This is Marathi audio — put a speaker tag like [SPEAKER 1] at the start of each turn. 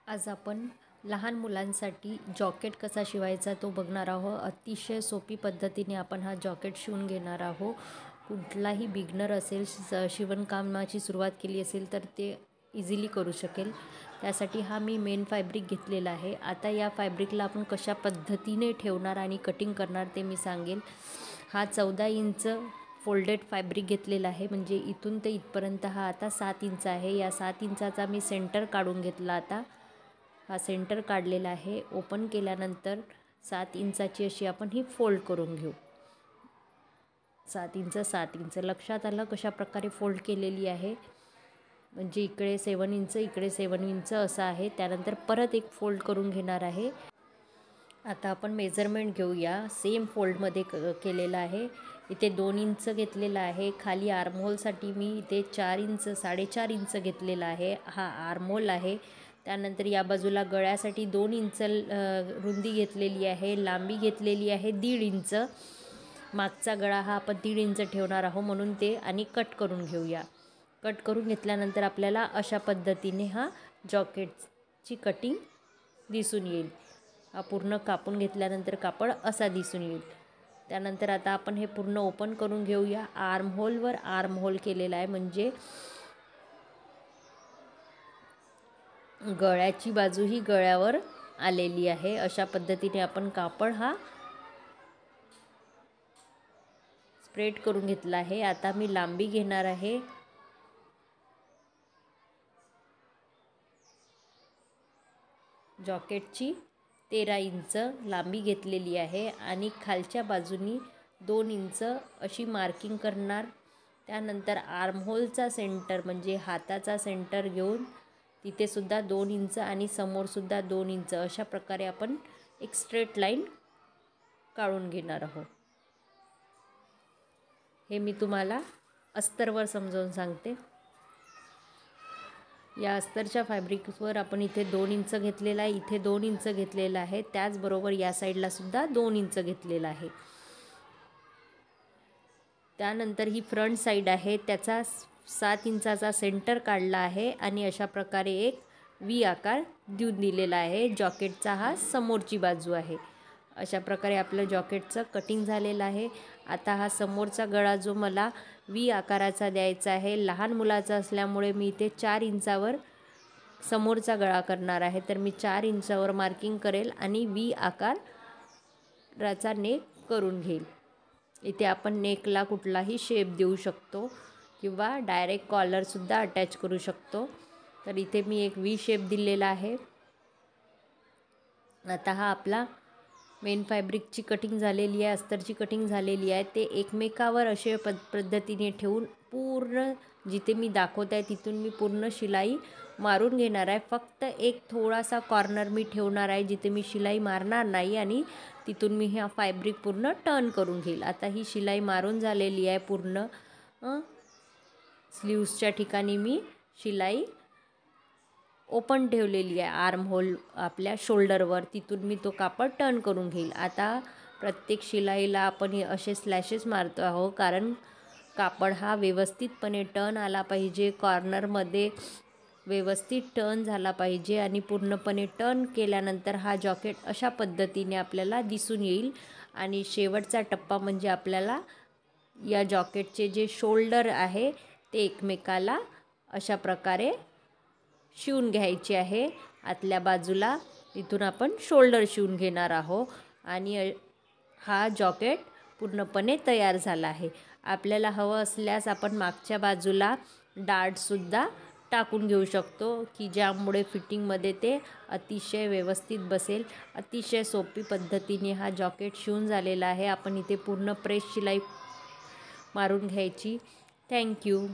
[SPEAKER 1] आज आपण लहान मुलांसाठी जॉकेट कसा शिवायचा तो बघणार आहोत. अतिशय सोपी पद्धतीने आपण हा जॉकेट शिवून घेणार आहोत. कुठलाही बिगनर असेल, शिवणकामाची सुरुवात केली असेल तर ते इझिली करू शकेल. त्यासाठी हा मी मेन फॅब्रिक घेतलेला आहे. आता या फॅब्रिकला आपण कशा पद्धतीने ठेवणार आणि कटिंग करणार ते मी सांगेल. हा 14 इंच फोल्डेड फॅब्रिक घेतलेला आहे, म्हणजे इथून ते इथपर्यंत हा आता 7 इंच आहे. या 7 इंचाचा मी सेंटर काढून घेतला. आता हा सेंटर काढलेला आहे. ओपन केल्यानंतर 7 इंचाची अशी आपण ही फोल्ड करून घेऊ. 7 इंच 7 इंच लक्षात आलं कशा प्रकारे फोल्ड केलेली आहे. म्हणजे इकडे 7 इंच इकडे 7 इंच असं आहे. त्यानंतर परत एक फोल्ड करून घेणार आहे. आता आपण मेजरमेंट घेऊया. सेम फोल्डमध्ये केलेलं आहे. इथे 2 इंच घेतलेला आहे. खाली आर्महोलसाठी मी इथे 4 इंच 4.5 इंच घेतलेला आहे. हा आर्महोल आहे. त्यानंतर या बाजूला गळ्यासाठी 2 इंच रुंदी घेतलेली आहे. लांबी घेतलेली आहे 1.5 इंच. मागचा गळा हा आपण 1.5 इंच ठेवणार आहोत, म्हणून ते आणि कट करून घेऊया. कट करून घेतल्यानंतर आपल्याला अशा पद्धतीने हा जॉकेटची कटिंग दिसून येईल. हा पूर्ण कापून घेतल्यानंतर कापड असा दिसून येईल. त्यानंतर आता आपण हे पूर्ण ओपन करून घेऊया. आर्महोलवर आर्महोल केलेला आहे, म्हणजे गळ्याची बाजू ही गळ्यावर आलेली आहे. अशा पद्धतीने आपण कापड हा स्प्रेड करून घेतला आहे. आता मी लांबी घेणार आहे. जॉकेटची 13 इंच लांबी घेतलेली आहे आणि खालच्या बाजूनी 2 इंच अशी मार्किंग करणार. त्यानंतर आर्महोलचा सेंटर म्हणजे हाताचा सेंटर घेऊन तिथे सुद्धा 2 इंच आणि समोरसुद्धा 2 इंच अशा प्रकारे आपण एक स्ट्रेट लाईन काढून घेणार आहोत. हे मी तुम्हाला अस्तरवर समजावून सांगते. या अस्तरच्या फॅब्रिकवर आपण इथे 2 इंच घेतलेला आहे, इथे 2 इंच घेतलेला आहे. त्याचबरोबर या साईडला सुद्धा 2 इंच घेतलेला आहे. त्यानंतर ही फ्रंट साईड आहे, त्याचा 7 इंचाचा सेंटर काढला आहे आणि अशा प्रकारे एक व्ही आकार देऊन दिलेला आहे. जॉकेटचा हा समोरची बाजू आहे. अशा प्रकारे आपलं जॉकेटचं कटिंग झालेलं आहे. आता हा समोरचा गळा जो मला व्ही आकाराचा द्यायचा आहे, लहान मुलाचा असल्यामुळे मी इथे 4 इंचावर समोरचा गळा करणार आहे. तर मी 4 इंचावर मार्किंग करेल आणि व्ही आकाराचा नेक करून घेईल. इथे आपण नेकला कुठलाही शेप देऊ शकतो किंवा डायरेक्ट कॉलरसुद्धा अटॅच करू शकतो. तर इथे मी एक व्ही शेप दिलेला आहे. आता हा आपला मेन फॅब्रिकची कटिंग झालेली आहे, अस्तरची कटिंग झालेली आहे. ते एकमेकावर असे पद्धतीने ठेवून पूर्ण जिथे मी दाखवत आहे तिथून मी पूर्ण शिलाई मारून घेणार आहे. फक्त एक थोडासा कॉर्नर मी ठेवणार आहे जिथे मी शिलाई मारणार नाही आणि तिथून मी हा फॅब्रिक पूर्ण टर्न करून घेईल. आता ही शिलाई मारून झालेली आहे पूर्ण. स्लीव्सच्या ठिकाणी मी शिलाई ओपन ठेवलेली आहे. आर्महोल आपल्या शोल्डरवर, तिथून मी तो कापड टर्न करून घेईल. आता प्रत्येक शिलाईला आपण असे स्लॅशेस मारतो आहोत, कारण कापड हा व्यवस्थितपणे टर्न आला पाहिजे, कॉर्नरमध्ये व्यवस्थित टर्न झाला पाहिजे आणि पूर्णपणे टर्न केल्यानंतर हा जॉकेट अशा पद्धतीने आपल्याला दिसून येईल. आणि शेवटचा टप्पा म्हणजे आपल्याला या जॉकेटचे जे शोल्डर आहे ते एकमेकाला अशा प्रकारे शिवून घ्यायचे आहे. आतल्या बाजूला इथून आपण शोल्डर शिवून घेणार आहोत आणि हा जॉकेट पूर्णपणे तयार झाला आहे. आपल्याला हवं असल्यास आपण मागच्या बाजूला डार्टसुद्धा टाकून घेऊ शकतो, की ज्यामुळे फिटिंगमध्ये ते अतिशय व्यवस्थित बसेल. अतिशय सोपी पद्धतीने हा जॉकेट शिवून झालेला आहे. आपण इथे पूर्ण प्रेस शिलाई मारून घ्यायची. थँक्यू.